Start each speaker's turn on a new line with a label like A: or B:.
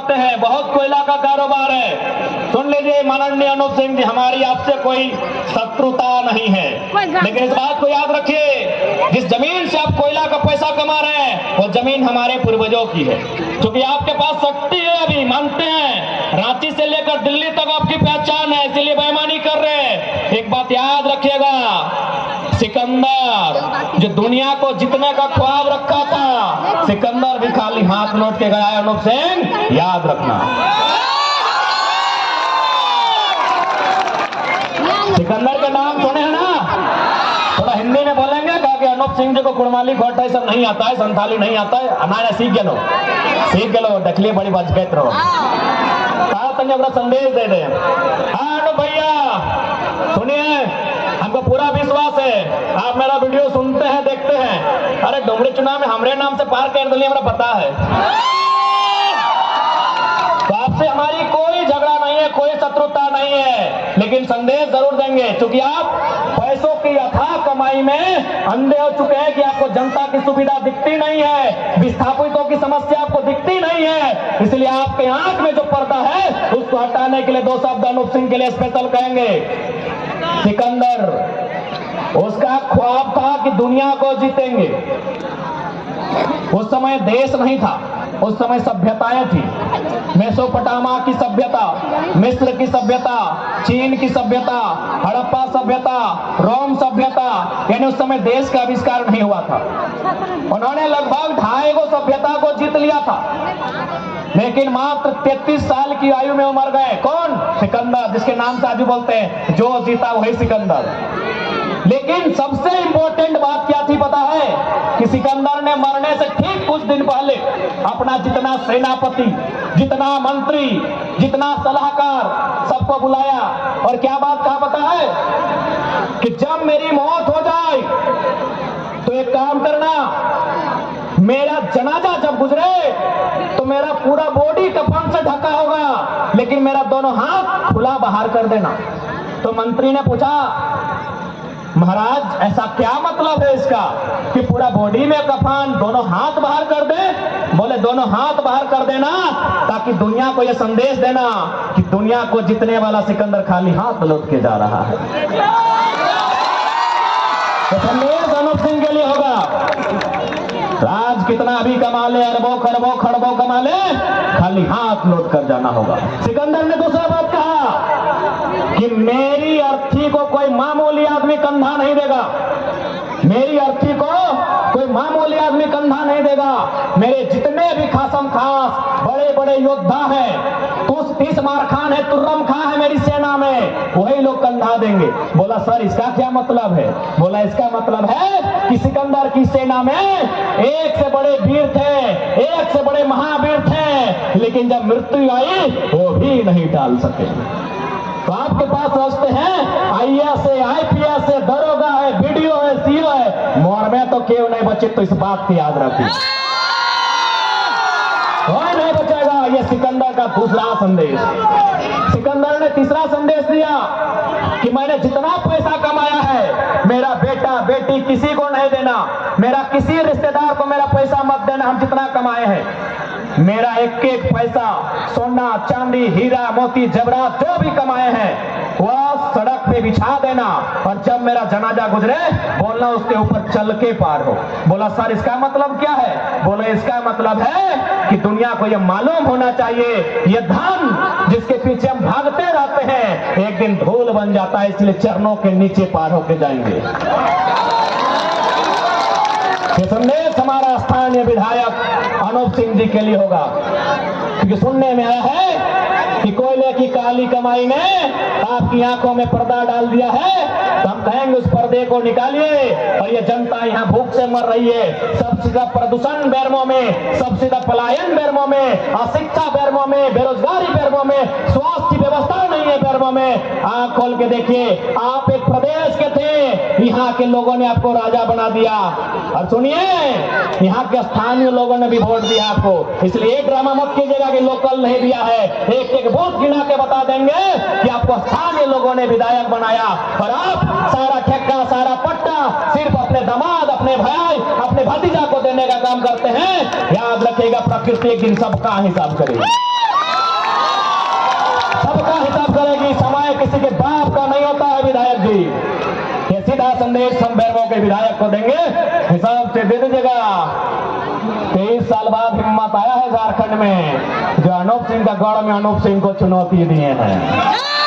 A: करते हैं, बहुत कोयला का कारोबार है। सुन लीजिए माननीय अनूप सिंह जी, हमारी आपसे कोई शत्रुता नहीं है, लेकिन इस बात को याद रखिए, जिस जमीन से आप कोयला का पैसा कमा रहे हैं वो जमीन हमारे पूर्वजों की है। क्योंकि आपके पास शक्ति है, अभी मानते हैं, रांची से लेकर दिल्ली तक आपकी पहचान है, इसलिए बेईमानी कर रहे हैं। एक बात याद रखिएगा, सिकंदर जो दुनिया को जीतने का ख्वाब रखा था, सिकंदर भी खाली हाथ लौट के गया है। अनूप सिंह याद रखना, सिकंदर का नाम सुने हैं ना, थोड़ा हिंदी में बोलेंगे कि अनूप सिंह जी को कुड़माली घोटा सब नहीं आता है, संथाली नहीं आता है, हमारा सीख गलो देखलिए बड़ी बात कहते रहो, अपना संदेश दे दे। हाँ अनूप भैया सुनिए, हमको पूरा विश्वास है आप मेरा वीडियो सुनते हैं, देखते हैं। अरे डुमरी चुनाव में हमारे नाम से पार कर दिल्ली, हमें पता है। तो आपसे हमारी कोई झगड़ा नहीं है, कोई शत्रुता नहीं है, लेकिन संदेश जरूर देंगे, क्योंकि आप पैसों की अथाह कमाई में अंधे हो चुके हैं कि आपको जनता की सुविधा दिखती नहीं है, विस्थापितों की समस्या आपको दिखती नहीं है। इसलिए आपके आंख में जो पर्दा है उसको हटाने के लिए दो शब्द अनूप सिंह के लिए स्पेशल कहेंगे। सिकंदर, उसका ख्वाब था कि दुनिया को जीतेंगे। उस समय देश नहीं था, उस समय सभ्यताएं थी। मेसोपोटामा की सभ्यता, मिस्र की सभ्यता, चीन की सभ्यता, हड़प्पा सभ्यता, रोम सभ्यता, यानी उस समय देश का आविष्कार नहीं हुआ था। उन्होंने लगभग 250 सभ्यता को जीत लिया था, लेकिन मात्र 33 साल की आयु में मर गए। कौन? सिकंदर, जिसके नाम से आज भी बोलते हैं जो जीता वही सिकंदर। लेकिन सबसे इंपॉर्टेंट बात क्या थी पता है? कि सिकंदर ने मरने से ठीक कुछ दिन पहले अपना जितना सेनापति, जितना मंत्री, जितना सलाहकार सबको बुलाया और क्या बात कहा पता है? कि जब मेरी मौत हो जाए तो एक काम करना, मेरा जनाजा जब गुजरे तो मेरा पूरा बॉडी कफन से ढका होगा, लेकिन मेरा दोनों हाथ खुला बाहर कर देना। तो मंत्री ने पूछा, महाराज ऐसा क्या मतलब है इसका कि पूरा बॉडी में कफन, दोनों हाथ बाहर कर दे? बोले दोनों हाथ बाहर कर देना ताकि दुनिया को यह संदेश देना कि दुनिया को जीतने वाला सिकंदर खाली हाथ लौट के जा रहा है। तो संदेश अनूप सिंह के लिए होगा, राज कितना भी कमा ले, अरबों खरबों खरबों कमा ले, खाली हाथ लौट कर जाना होगा। सिकंदर ने दूसरा बात कहा कि मेरी अर्थी को कोई मामूली आदमी कंधा नहीं देगा, मेरी अर्थी को कोई मामूली आदमी कंधा नहीं देगा। मेरे जितने भी खासम खास बड़े बड़े योद्धा हैं, 30 मार खान है, तुर्रम खान है मेरी सेना में, वही लोग कंधा देंगे। बोला सर इसका क्या मतलब है? बोला इसका मतलब है कि सिकंदर की सेना में एक से बड़े वीर थे, एक से बड़े महावीर थे, लेकिन जब मृत्यु आई वो भी नहीं टाल सके। तो आपके पास रास्ते हैं, आईएएस है, आईपीएस है, दरोगा है, वीडियो है, सीओ है, मोर में तो क्यों नहीं बचे? तो इस बात की याद रखिए, कोई नहीं बचेगा। ये सिकंदर का दूसरा संदेश। सिकंदर ने तीसरा संदेश दिया कि मैंने जितना पैसा कमाया है मेरा बेटा बेटी किसी को नहीं देना, मेरा किसी रिश्तेदार को मेरा पैसा मत देना। हम जितना कमाए हैं, मेरा एक एक पैसा सोना चांदी हीरा मोती जवाहरात जो भी कमाए हैं वह सड़क पे बिछा देना, और जब मेरा जनाजा गुजरे बोलना उसके ऊपर चल के पार हो। बोला सर इसका मतलब क्या है? बोला इसका मतलब है कि दुनिया को यह मालूम होना चाहिए ये धन जिसके पीछे हम भागते रहते हैं एक दिन धूल बन जाता है, इसलिए चरणों के नीचे पार होके जाएंगे। ये संदेश हमारा स्थानीय विधायक अनूप सिंह जी के लिए होगा, क्योंकि सुनने में आया है कि कोयले की काली कमाई ने आपकी आंखों में पर्दा डाल दिया है, तो हम कहेंगे उस पर्दे को निकालिए। और ये जनता यहाँ भूख से मर रही है, सबसे ज्यादा प्रदूषण बेरमो में, सबसे ज्यादा पलायन बेरमो में, अशिक्षा बेरमो में, बेरोजगारी बेरमो में, स्वास्थ्य की व्यवस्था नहीं है बेरमो में। आंख खोल के देखिए, आप एक प्रदेश के थे, यहाँ के लोगों ने आपको राजा बना दिया। और सुनिए, यहाँ के स्थानीय लोगों ने भी वोट दिया आपको, इसलिए एक ड्रामा मत कीजिएगा कि लोकल नहीं दिया है। एक एक वोट गिना के बता देंगे कि आपको स्थानीय लोगों ने विधायक बनाया, और आप सारा ठेका सारा पट्टा सिर्फ अपने दामाद, अपने भाई, अपने भतीजा को देने का काम करते हैं। याद रखिएगा, प्रकृति एक दिन सबका हिसाब करेगी। सबका हिसाब करेगी। समय किसी के बाप का नहीं होता है विधायक जी। ये सीधा संदेश हम बैरगो के विधायक को देंगे, हिसाब से दे दीजिएगा। 23 साल बाद हिम्मत आया है झारखंड में, जो अनूप सिंह का गढ़ में अनूप सिंह को चुनौती दिए हैं।